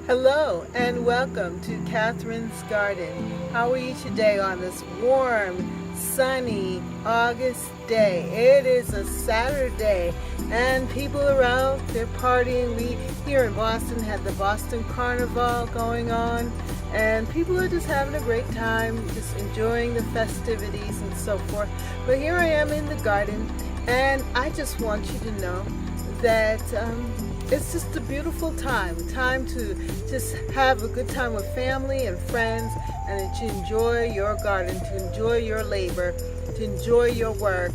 Hello and welcome to Catherine's Garden. How are you today on this warm, sunny August day? It is a Saturday and people are out, they're partying. We here in Boston had the Boston Carnival going on and people are just having a great time, just enjoying the festivities and so forth. But here I am in the garden and I just want you to know that it's just a beautiful time to just have a good time with family and friends and to enjoy your garden, to enjoy your labor, to enjoy your work.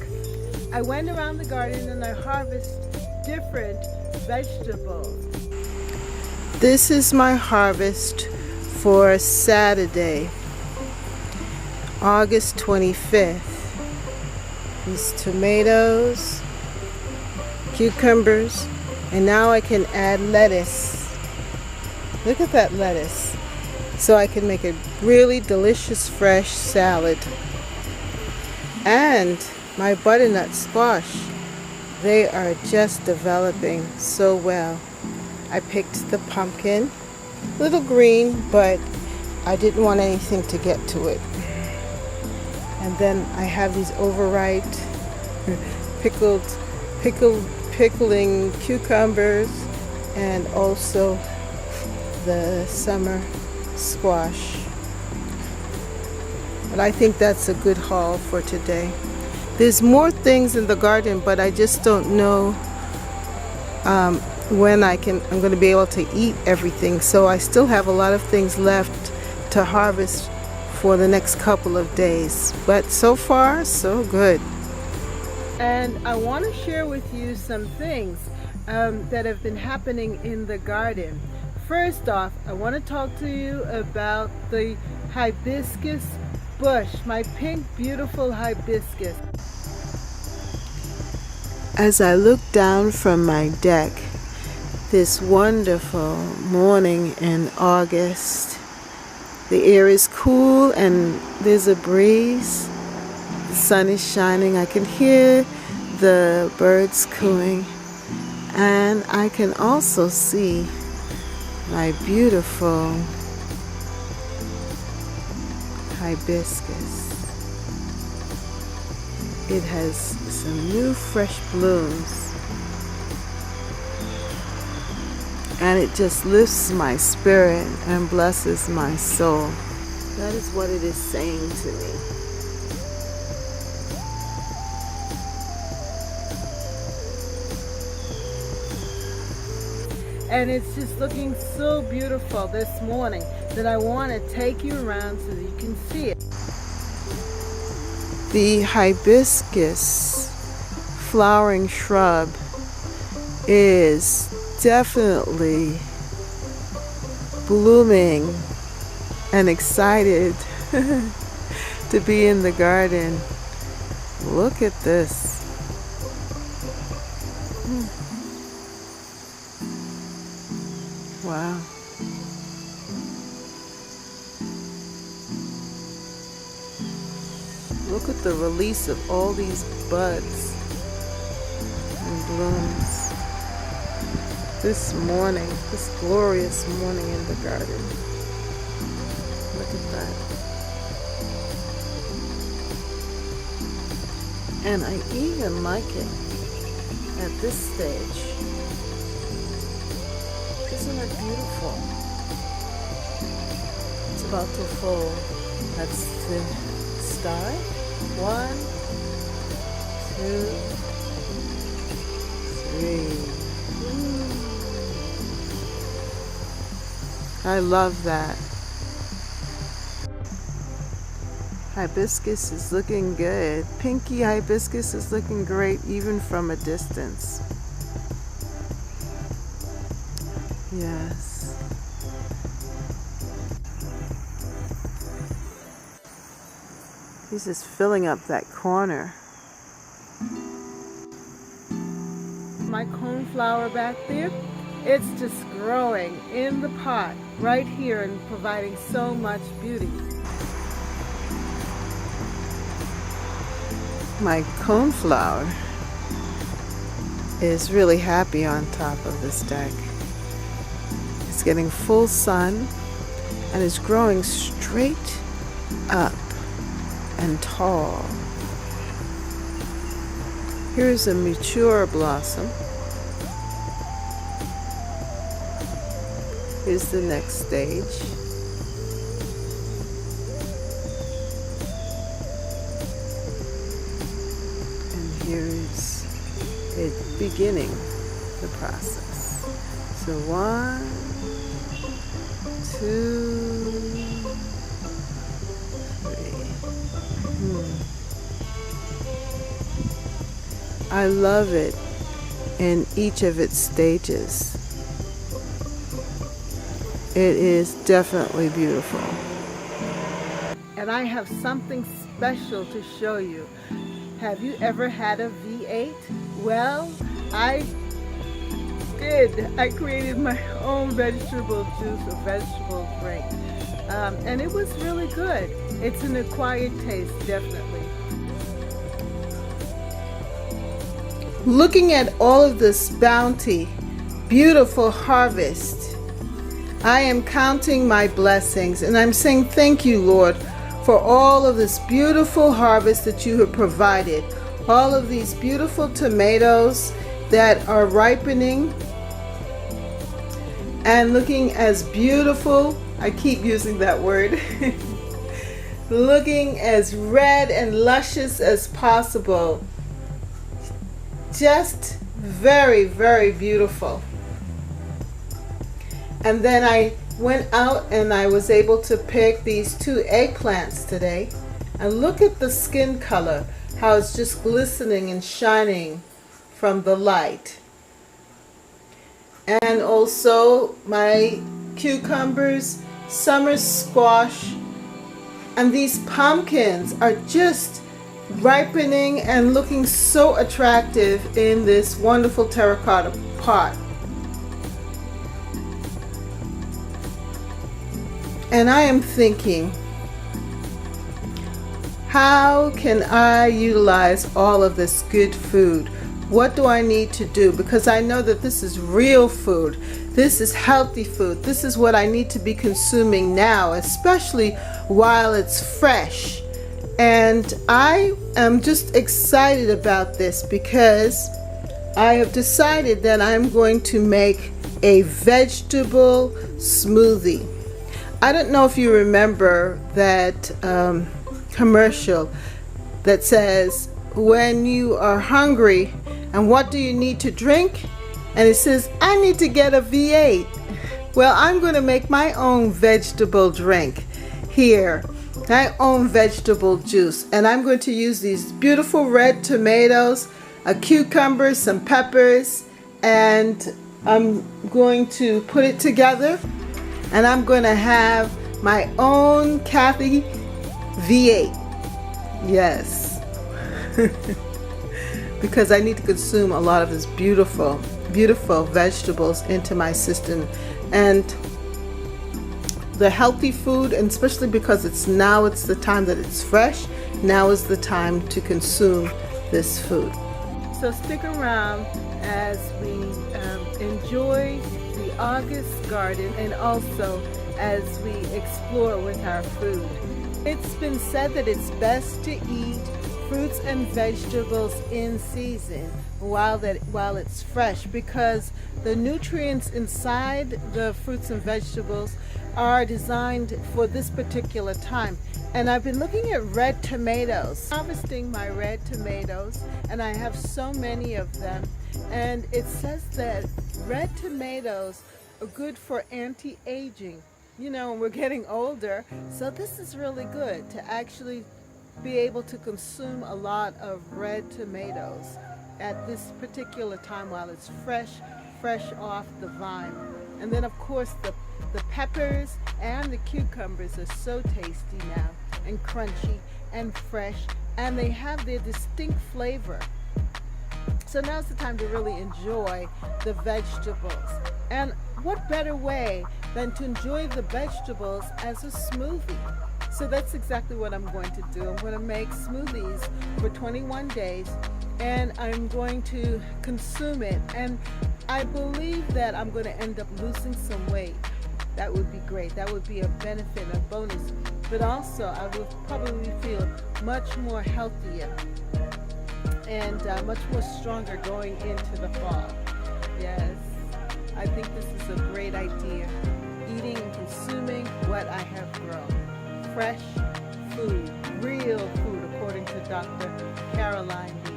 I went around the garden and I harvested different vegetables. This is my harvest for Saturday, August 25th. These tomatoes, cucumbers, and now I can add lettuce. Look at that lettuce. So I can make a really delicious fresh salad. And my butternut squash, they are just developing so well. I picked the pumpkin, little green, but I didn't want anything to get to it. And then I have these overripe pickling cucumbers and also the summer squash. But I think that's a good haul for today. There's more things in the garden, but I just don't know when I'm going to be able to eat everything. So I still have a lot of things left to harvest for the next couple of days. But so far, so good. And I want to share with you some things that have been happening in the garden. First off, I want to talk to you about the hibiscus bush, my pink, beautiful hibiscus. As I look down from my deck, this wonderful morning in August, the air is cool and there's a breeze. The sun is shining. I can hear the birds cooing, and I can also see my beautiful hibiscus. It has some new fresh blooms, and it just lifts my spirit and blesses my soul. That is what it is saying to me. And it's just looking so beautiful this morning that I want to take you around so that you can see it. The hibiscus flowering shrub is definitely blooming and excited to be in the garden. Look at this. Wow. Look at the release of all these buds and blooms this morning, this glorious morning in the garden. Look at that. And I even like it at this stage. Isn't it beautiful? It's about to fold. That's the start. 1, 2, 3. I love that. Hibiscus is looking good. Pinky hibiscus is looking great even from a distance. Yes. He's just filling up that corner. My coneflower back there, it's just growing in the pot right here and providing so much beauty. My coneflower is really happy on top of this deck. It's getting full sun and is growing straight up and tall. Here's a mature blossom. Here's the next stage. And here's it beginning the process. So 1, 2, 3. I love it in each of its stages. It is definitely beautiful. And I have something special to show you. Have you ever had a V8? Well, I did. I created my own vegetable juice or vegetable drink. And it was really good. It's an acquired taste, definitely. Looking at all of this bounty, beautiful harvest, I am counting my blessings and I'm saying thank you, Lord, for all of this beautiful harvest that you have provided. All of these beautiful tomatoes that are ripening and looking as beautiful. I keep using that word. Looking as red and luscious as possible. Just very, very beautiful. And then I went out and I was able to pick these 2 eggplants today. And look at the skin color, how it's just glistening and shining from the light. And also my cucumbers, summer squash, and these pumpkins are just ripening and looking so attractive in this wonderful terracotta pot. And I am thinking, how can I utilize all of this good food? What do I need to do? Because I know that this is real food. This is healthy food. This is what I need to be consuming now, especially while it's fresh. And I am just excited about this because I have decided that I'm going to make a vegetable smoothie. I don't know if you remember that commercial that says, when you are hungry and what do you need to drink? And it says, I need to get a V8. Well, I'm going to make my own vegetable drink here. My own vegetable juice. And I'm going to use these beautiful red tomatoes, a cucumber, some peppers, and I'm going to put it together. And I'm going to have my own Kathy V8. Yes. Because I need to consume a lot of this beautiful, beautiful vegetables into my system. And the healthy food, and especially because it's the time that it's fresh, now is the time to consume this food. So stick around as we enjoy the August garden and also as we explore with our food. It's been said that it's best to eat fruits and vegetables in season while it's fresh, because the nutrients inside the fruits and vegetables are designed for this particular time. And I've been looking at red tomatoes, harvesting my red tomatoes, and I have so many of them. And it says that red tomatoes are good for anti-aging. You know, we're getting older, so this is really good to actually be able to consume a lot of red tomatoes at this particular time while it's fresh off the vine. And then of course the peppers and the cucumbers are so tasty now and crunchy and fresh, and they have their distinct flavor. So now's the time to really enjoy the vegetables. And what better way than to enjoy the vegetables as a smoothie? So that's exactly what I'm going to do. I'm going to make smoothies for 21 days and I'm going to consume it. And I believe that I'm going to end up losing some weight that would be great. That would be a benefit, a bonus. But also, I would probably feel much more healthier and much more stronger going into the fall. Yes, I think this is a great idea. Eating and consuming what I have grown. Fresh food, real food, according to Dr. Caroline Lee.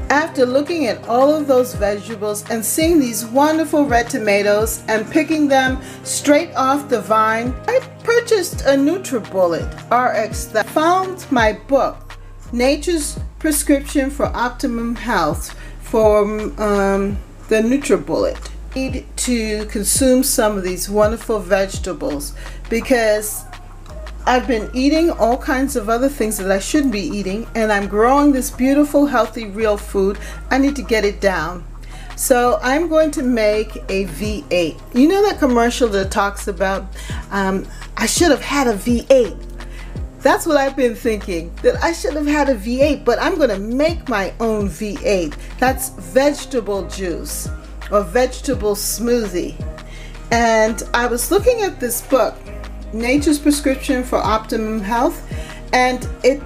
After looking at all of those vegetables and seeing these wonderful red tomatoes and picking them straight off the vine, I purchased a NutriBullet RX that found my book, Nature's Prescription for Optimum Health, for the NutriBullet. I need to consume some of these wonderful vegetables because I've been eating all kinds of other things that I shouldn't be eating, and I'm growing this beautiful, healthy, real food. I need to get it down. So I'm going to make a V8. You know that commercial that talks about, I should have had a V8. That's what I've been thinking, that I should have had a V8, but I'm going to make my own V8. That's vegetable juice or vegetable smoothie. And I was looking at this book, Nature's Prescription for Optimum Health, and it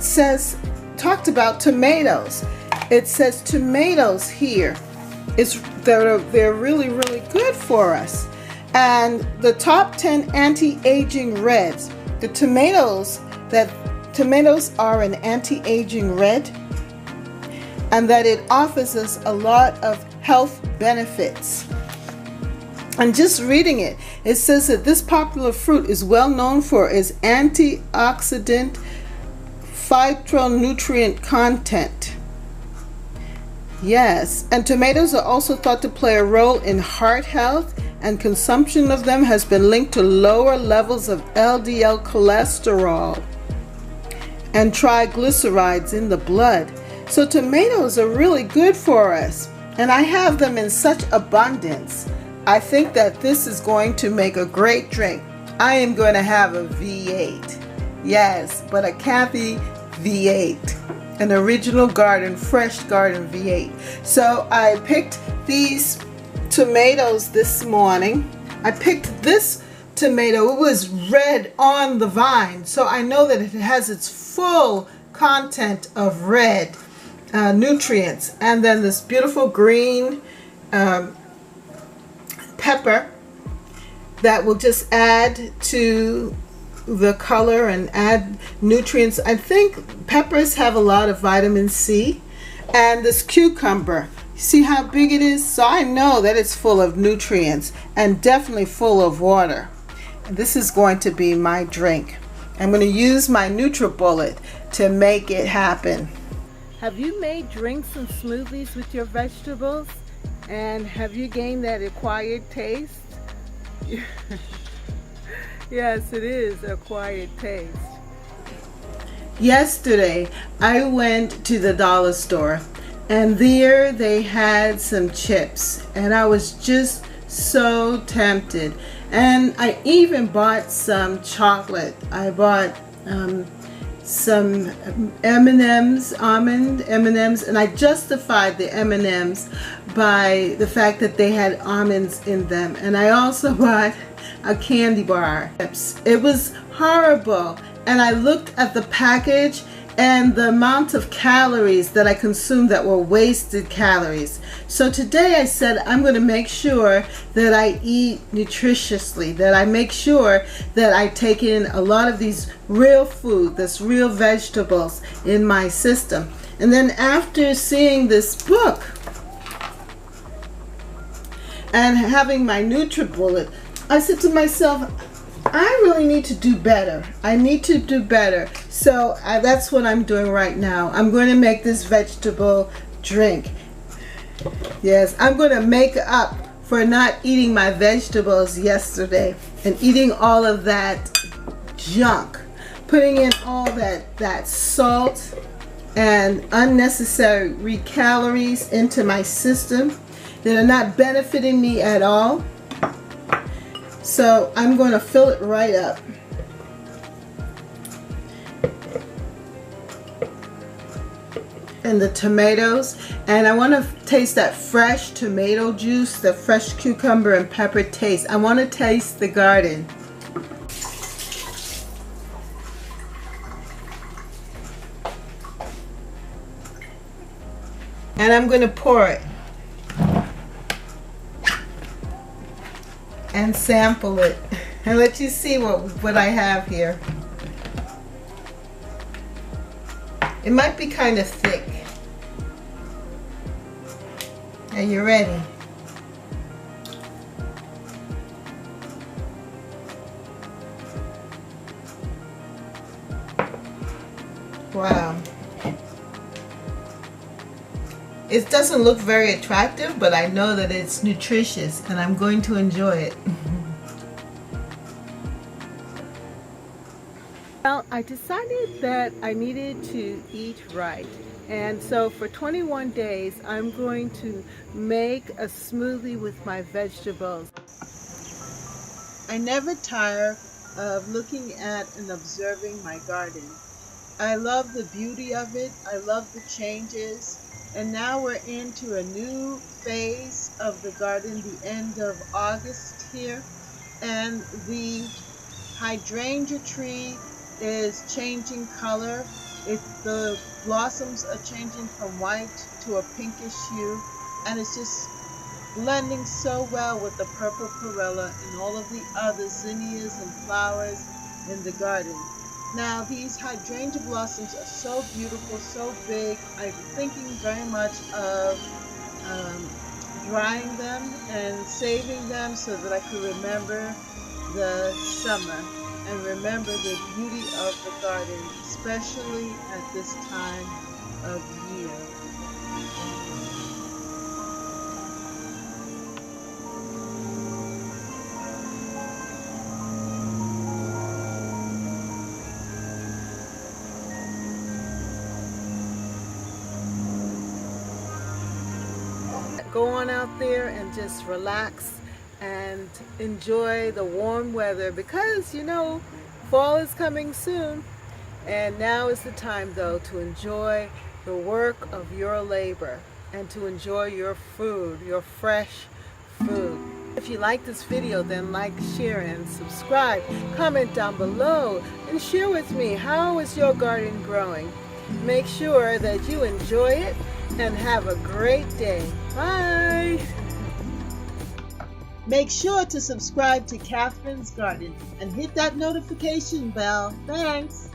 talked about tomatoes. It says tomatoes here they're really, really good for us. And the top 10 anti-aging reds. The tomatoes are an anti-aging red, and that it offers us a lot of health benefits. And just reading it, it says that this popular fruit is well known for its antioxidant phytonutrient content. Yes, and tomatoes are also thought to play a role in heart health, and consumption of them has been linked to lower levels of LDL cholesterol and triglycerides in the blood. So tomatoes are really good for us, and I have them in such abundance. I think that this is going to make a great drink. I am going to have a V8. Yes, but a Kathy V8. An original garden, fresh garden V8. So I picked these tomatoes this morning. I picked this tomato. It was red on the vine. So I know that it has its full content of red nutrients. And then this beautiful green pepper that will just add to the color and add nutrients. I think peppers have a lot of vitamin C. And this cucumber, see how big it is? So I know that it's full of nutrients and definitely full of water. And this is going to be my drink. I'm going to use my NutriBullet to make it happen. Have you made drinks and smoothies with your vegetables? And have you gained that acquired taste? Yes, it is acquired taste. Yesterday, I went to the dollar store, and there they had some chips, and I was just so tempted. And I even bought some chocolate. I bought some M&Ms, almond M&Ms, and I justified the M&Ms by the fact that they had almonds in them. And I also bought a candy bar. It was horrible. And I looked at the package and the amount of calories that I consumed that were wasted calories. So today I said I'm going to make sure that I eat nutritiously, that I make sure that I take in a lot of these real food, this real vegetables in my system. And then after seeing this book and having my NutriBullet, I said to myself, I really need to do better. I need to do better. So that's what I'm doing right now. I'm going to make this vegetable drink. Yes, I'm going to make up for not eating my vegetables yesterday and eating all of that junk. Putting in all that salt and unnecessary calories into my system that are not benefiting me at all. So I'm going to fill it right up. and the tomatoes, and I want to taste that fresh tomato juice, the fresh cucumber and pepper taste. I want to taste the garden. And I'm going to pour it and sample it and let you see what I have here. It might be kind of thick. Are you ready? Wow. It doesn't look very attractive, but I know that it's nutritious and I'm going to enjoy it. Well, I decided that I needed to eat right. And so for 21 days, I'm going to make a smoothie with my vegetables. I never tire of looking at and observing my garden. I love the beauty of it. I love the changes. And now we're into a new phase of the garden, the end of August here. And the hydrangea tree is changing color. The blossoms are changing from white to a pinkish hue, and it's just blending so well with the purple perilla and all of the other zinnias and flowers in the garden. Now these hydrangea blossoms are so beautiful, so big. I'm thinking very much of drying them and saving them so that I could remember the summer and remember the beauty of the garden, especially at this time of year. Go on out there and just relax and enjoy the warm weather, because you know fall is coming soon, and now is the time though to enjoy the work of your labor and to enjoy your food, your fresh food. If you like this video, then like, share, and subscribe. Comment down below and share with me, how is your garden growing? Make sure that you enjoy it and have a great day. Bye! Make sure to subscribe to Catherine's Garden and hit that notification bell. Thanks!